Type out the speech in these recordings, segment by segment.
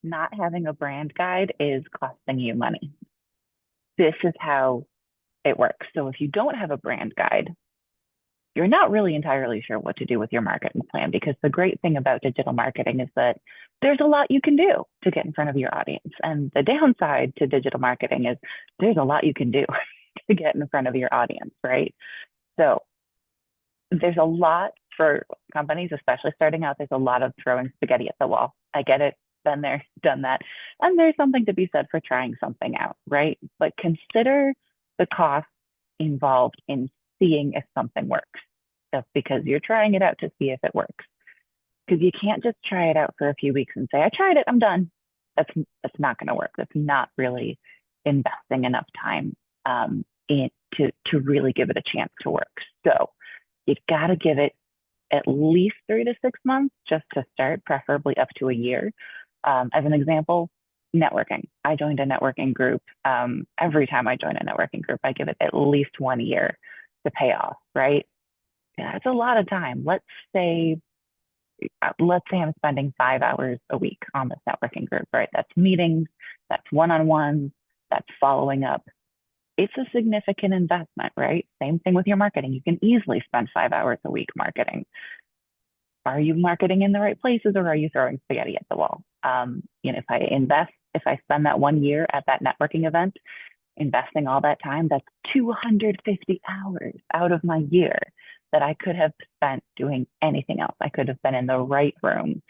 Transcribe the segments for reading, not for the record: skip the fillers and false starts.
not having a brand guide is costing you money. This is how it works. So if you don't have a brand guide, you're not really entirely sure what to do with your marketing plan, because the great thing about digital marketing is that there's a lot you can do to get in front of your audience. And the downside to digital marketing is there's a lot you can do to get in front of your audience, right? So there's a lot for companies, especially starting out. There's a lot of throwing spaghetti at the wall. I get it. Been there, done that. And there's something to be said for trying something out, right? But consider the cost involved in seeing if something works, just because you're trying it out to see if it works. Because you can't just try it out for a few weeks and say, I tried it, I'm done. That's not going to work. That's not really investing enough time in to really give it a chance to work. So you've got to give it at least 3 to 6 months just to start, preferably up to a year. As an example, networking. I joined a networking group. Every time I join a networking group, I give it at least 1 year to pay off, right? Yeah, that's a lot of time. Let's say I'm spending 5 hours a week on this networking group, right? That's meetings, that's one-on-ones, that's following up. It's a significant investment, right? Same thing with your marketing. You can easily spend 5 hours a week marketing. Are you marketing in the right places, or are you throwing spaghetti at the wall? If I spend that 1 year at that networking event, investing all that time, that's 250 hours out of my year that I could have spent doing anything else. I could have been in the right room,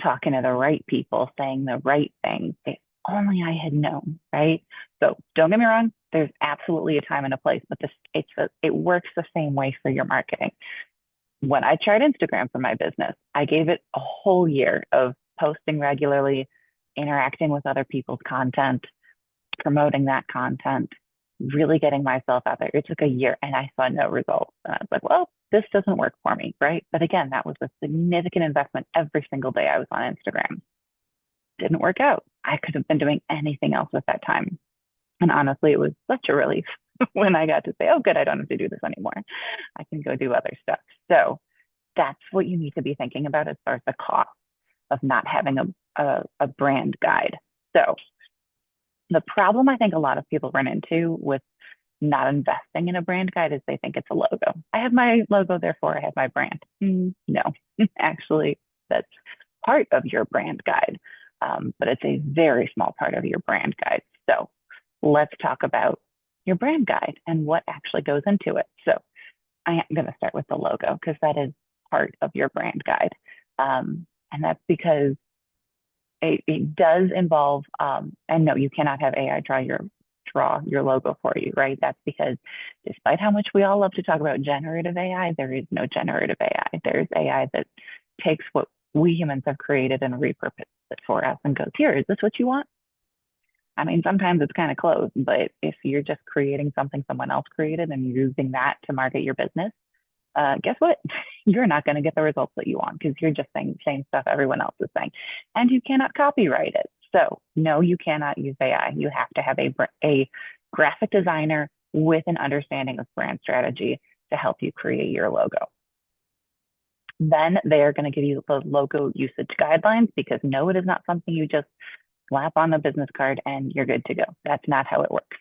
talking to the right people, saying the right things. If only I had known, right? So don't get me wrong, there's absolutely a time and a place, but it works the same way for your marketing. When I tried Instagram for my business, I gave it a whole year of posting regularly, interacting with other people's content, promoting that content, really getting myself out there. It took a year and I saw no results. And I was like, well, this doesn't work for me, right? But again, that was a significant investment every single day I was on Instagram. Didn't work out. I could have been doing anything else with that time. And honestly, it was such a relief when I got to say, oh, good, I don't have to do this anymore. I can go do other stuff. So that's what you need to be thinking about as far as the cost of not having a brand guide. So the problem I think a lot of people run into with not investing in a brand guide is they think it's a logo. I have my logo, therefore I have my brand. No, actually, that's part of your brand guide, but it's a very small part of your brand guide. So let's talk about your brand guide and what actually goes into it. So I am going to start with the logo because that is part of your brand guide. And that's because it does involve, and no, you cannot have AI draw your logo for you, right? That's because despite how much we all love to talk about generative AI, there is no generative AI. There's AI that takes what we humans have created and repurposes it for us and goes, here, is this what you want? I mean, sometimes it's kind of close, but if you're just creating something someone else created and using that to market your business, guess what? You're not going to get the results that you want because you're just saying the same stuff everyone else is saying. And you cannot copyright it. So no, you cannot use AI. You have to have a graphic designer with an understanding of brand strategy to help you create your logo. Then they are going to give you the logo usage guidelines, because no, it is not something you just slap on a business card and you're good to go. That's not how it works.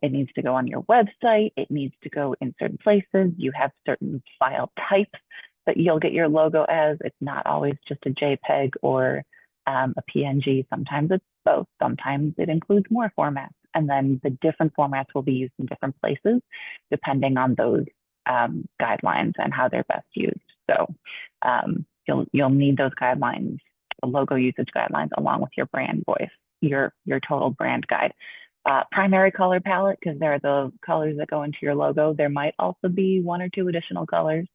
It needs to go on your website. It needs to go in certain places. You have certain file types that you'll get your logo as. It's not always just a JPEG or a PNG. Sometimes it's both. Sometimes it includes more formats. And then the different formats will be used in different places depending on those guidelines and how they're best used. So you'll need those guidelines, the logo usage guidelines, along with your brand voice, your total brand guide. Primary color palette, because they're the colors that go into your logo. There might also be 1 or 2 additional colors.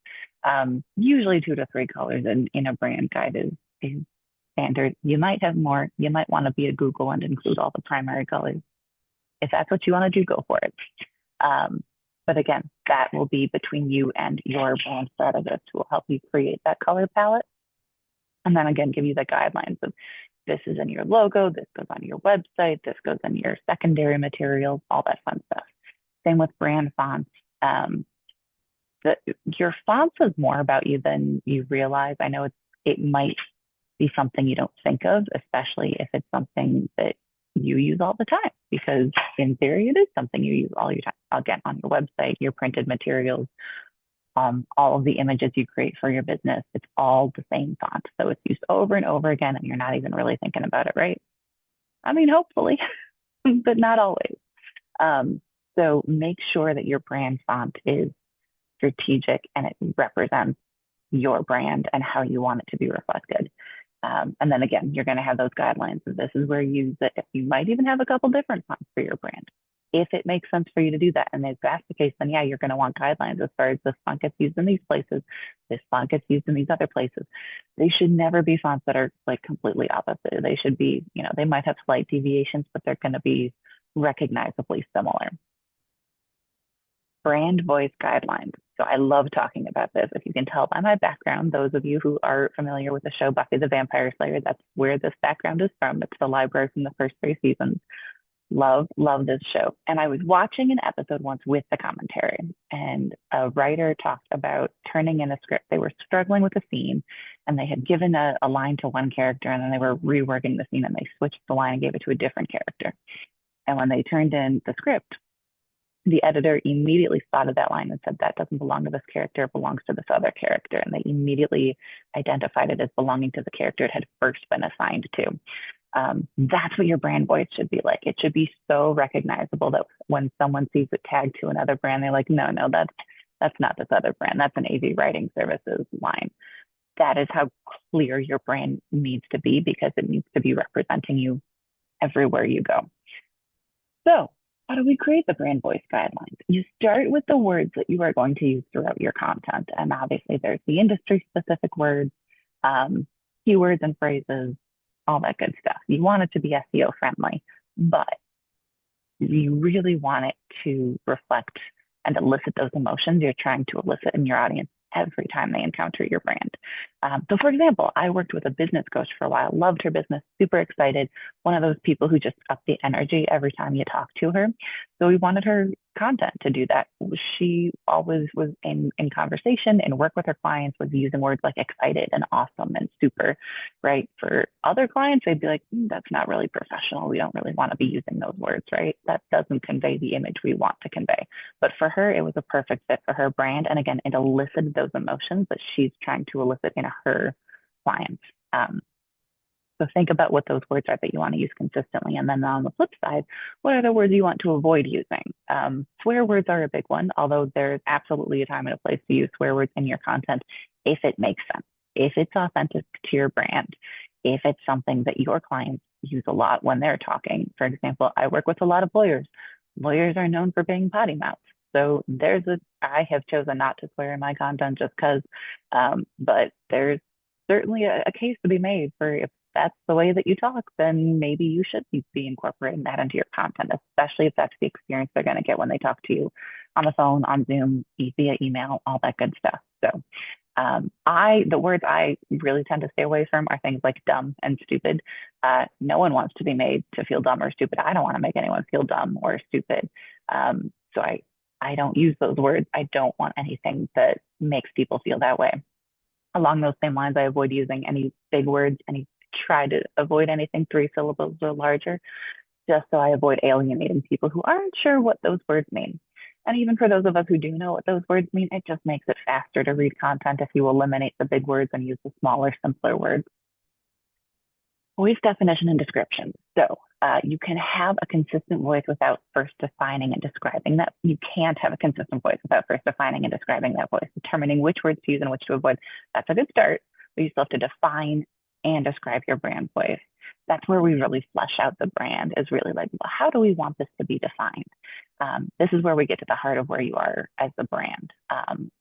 Usually 2 to 3 colors in a brand guide is standard. You might have more. You might want to be a Google and include all the primary colors. If that's what you want to do, go for it. But again, that will be between you and your brand strategist who will help you create that color palette. And then again, give you the guidelines of this is in your logo, this goes on your website, this goes in your secondary materials, all that fun stuff. Same with brand fonts. Your fonts is more about you than you realize. I know it might be something you don't think of, especially if it's something that you use all the time, because in theory, it is something you use all your time. Again, on your website, your printed materials, all of the images you create for your business, it's all the same font. So it's used over and over again, and you're not even really thinking about it, right? I mean, hopefully, but not always. Um, so make sure that your brand font is strategic and it represents your brand and how you want it to be reflected. And then again, you're going to have those guidelines. And this is where you use it. You might even have a couple different fonts for your brand. If it makes sense for you to do that, and if that's the case, then yeah, you're going to want guidelines as far as this font gets used in these places, this font gets used in these other places. They should never be fonts that are like completely opposite. They should be, they might have slight deviations, but they're going to be recognizably similar. Brand voice guidelines. So I love talking about this. If you can tell by my background, those of you who are familiar with the show Buffy the Vampire Slayer, that's where this background is from. It's the library from the first 3 seasons. Love, love this show. And I was watching an episode once with the commentary, and a writer talked about turning in a script. They were struggling with a scene, and they had given a line to one character, and then they were reworking the scene, and they switched the line and gave it to a different character. And when they turned in the script, the editor immediately spotted that line and said, that doesn't belong to this character, it belongs to this other character. And they immediately identified it as belonging to the character it had first been assigned to. That's what your brand voice should be like. It should be so recognizable that when someone sees it tagged to another brand, they're like, no, that's not this other brand. That's an AV writing services line. That is how clear your brand needs to be, because it needs to be representing you everywhere you go. So how do we create the brand voice guidelines? You start with the words that you are going to use throughout your content. And obviously there's the industry specific words, keywords and phrases, all that good stuff. You want it to be SEO friendly, but you really want it to reflect and elicit those emotions you're trying to elicit in your audience every time they encounter your brand. So for example, I worked with a business coach for a while, loved her business, super excited. One of those people who just upped the energy every time you talk to her. So we wanted her content to do that. She always was in conversation and work with her clients was using words like excited and awesome and super, right? For other clients, they'd be like, that's not really professional. We don't really want to be using those words, right? That doesn't convey the image we want to convey. But for her, it was a perfect fit for her brand. And again, it elicited those emotions that she's trying to elicit in her clients. So think about what those words are that you want to use consistently. And then on the flip side, what are the words you want to avoid using? Swear words are a big one, although there's absolutely a time and a place to use swear words in your content if it makes sense, if it's authentic to your brand, if it's something that your clients use a lot when they're talking. For example, I work with a lot of lawyers. Lawyers are known for being potty mouths. So I have chosen not to swear in my content just because, but there's certainly a case to be made for if that's the way that you talk, then maybe you should be incorporating that into your content, especially if that's the experience they're going to get when they talk to you on the phone, on Zoom, via email, all that good stuff. So the words I really tend to stay away from are things like dumb and stupid. No one wants to be made to feel dumb or stupid. I don't want to make anyone feel dumb or stupid. So I don't use those words. I don't want anything that makes people feel that way. Along those same lines, I avoid using any big words, try to avoid anything 3 syllables or larger, just so I avoid alienating people who aren't sure what those words mean. And even for those of us who do know what those words mean, it just makes it faster to read content if you eliminate the big words and use the smaller, simpler words. Voice definition and description. So you can have a consistent voice without first defining and describing that. You can't have a consistent voice without first defining and describing that voice. Determining which words to use and which to avoid, that's a good start, but you still have to define and describe your brand voice. That's where we really flesh out the brand, is really like, well, how do we want this to be defined? This is where we get to the heart of where you are as a brand.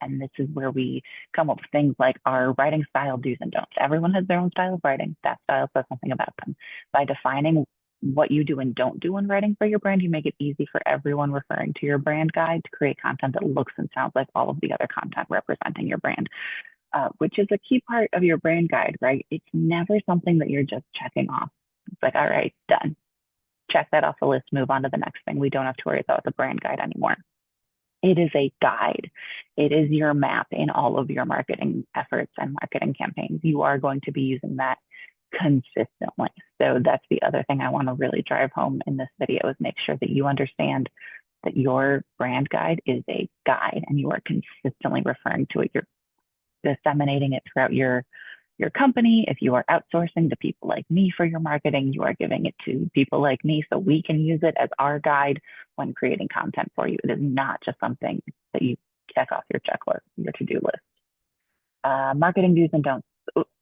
And this is where we come up with things like our writing style do's and don'ts. Everyone has their own style of writing. That style says something about them. By defining what you do and don't do when writing for your brand, you make it easy for everyone referring to your brand guide to create content that looks and sounds like all of the other content representing your brand. Which is a key part of your brand guide, right? It's never something that you're just checking off. It's like, all right, done. Check that off the list, move on to the next thing. We don't have to worry about the brand guide anymore. It is a guide. It is your map in all of your marketing efforts and marketing campaigns. You are going to be using that consistently. So that's the other thing I want to really drive home in this video is make sure that you understand that your brand guide is a guide and you are consistently referring to it. You're disseminating it throughout your company. If you are outsourcing to people like me for your marketing, you are giving it to people like me so we can use it as our guide when creating content for you. It is not just something that you check off your checklist, your to-do list. Marketing do's and don'ts.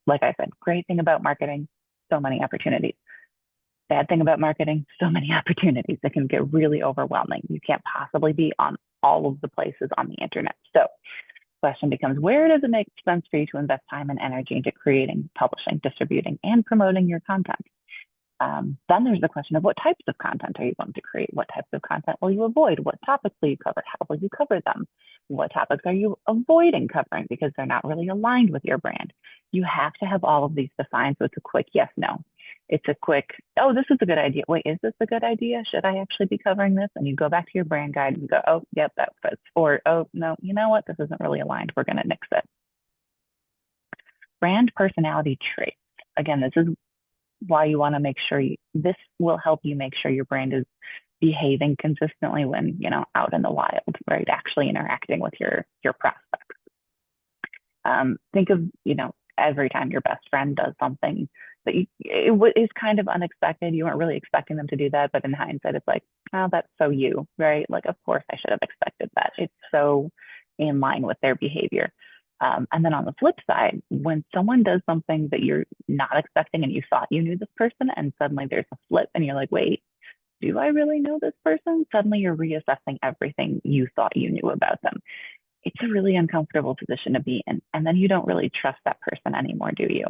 Like I said, great thing about marketing, so many opportunities. Bad thing about marketing, so many opportunities. It can get really overwhelming. You can't possibly be on all of the places on the internet. So question becomes, where does it make sense for you to invest time and energy into creating, publishing, distributing, and promoting your content? Then there's the question of what types of content are you going to create? What types of content will you avoid? What topics will you cover? How will you cover them? What topics are you avoiding covering because they're not really aligned with your brand? You have to have all of these defined. So it's a quick yes, no. It's a quick, oh, this is a good idea. Wait, is this a good idea? Should I actually be covering this? And you go back to your brand guide and go, oh, yep, that fits. Or, oh, no, you know what? This isn't really aligned. We're going to nix it. Brand personality traits. Again, this is why you want to make sure this will help you make sure your brand is behaving consistently when, out in the wild, right? Actually interacting with your prospects. Think of, every time your best friend does something that is kind of unexpected. You weren't really expecting them to do that, but in hindsight, it's like, oh, that's so you, right? Like, of course I should have expected that. It's so in line with their behavior. And then on the flip side, when someone does something that you're not expecting and you thought you knew this person and suddenly there's a flip and you're like, wait, do I really know this person? Suddenly you're reassessing everything you thought you knew about them. It's a really uncomfortable position to be in. And then you don't really trust that person anymore, do you?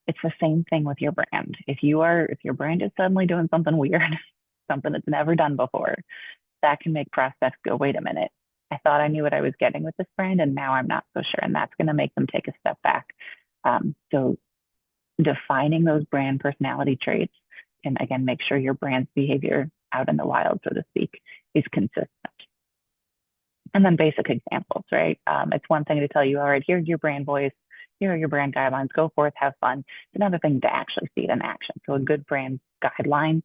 It's the same thing with your brand. If your brand is suddenly doing something weird, something that's never done before, that can make prospects go, wait a minute. I thought I knew what I was getting with this brand, and now I'm not so sure. And that's going to make them take a step back. So defining those brand personality traits can, again, make sure your brand's behavior out in the wild, so to speak, is consistent. And then basic examples, right? It's one thing to tell you, all right, here's your brand voice, here are your brand guidelines, go forth, have fun. It's another thing to actually see it in action. So a good brand guideline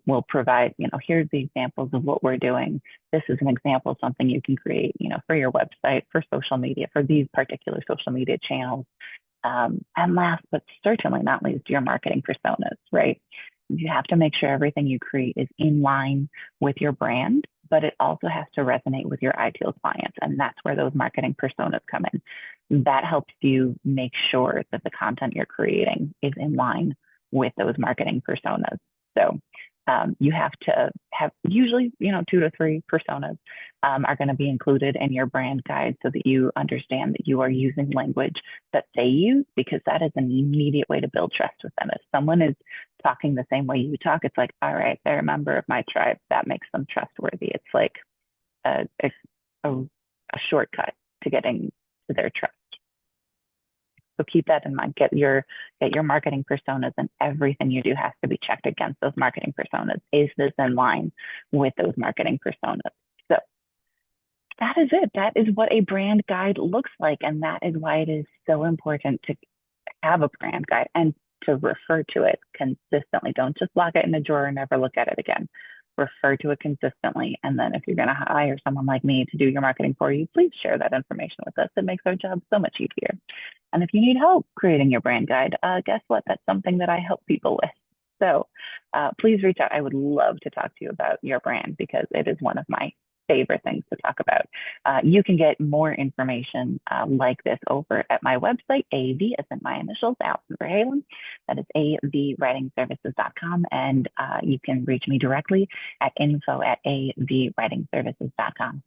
will provide, here's the examples of what we're doing. This is an example of something you can create, for your website, for social media, for these particular social media channels. And last, but certainly not least, your marketing personas, right? You have to make sure everything you create is in line with your brand, but it also has to resonate with your ideal clients. And that's where those marketing personas come in. That helps you make sure that the content you're creating is in line with those marketing personas. So you have to have usually, 2 to 3 personas are going to be included in your brand guide so that you understand that you are using language that they use, because that is an immediate way to build trust with them. If someone is talking the same way you talk, it's like, all right, they're a member of my tribe. That makes them trustworthy. It's like a shortcut to getting to their trust. So keep that in mind. Get your marketing personas, and everything you do has to be checked against those marketing personas. Is this in line with those marketing personas? So that is it. That is what a brand guide looks like. And that is why it is so important to have a brand guide and to refer to it consistently. Don't just lock it in a drawer and never look at it again. Refer to it consistently. And then if you're going to hire someone like me to do your marketing for you, please share that information with us. It makes our job so much easier. And if you need help creating your brand guide, guess what? That's something that I help people with. So please reach out. I would love to talk to you about your brand, because it is one of my favorite things to talk about. You can get more information like this over at my website, AV, as in my initials, Allison Verhalen. That is avwritingservices.com. And you can reach me directly at info@avwritingservices.com.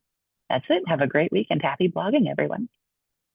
That's it. Have a great week and happy blogging, everyone.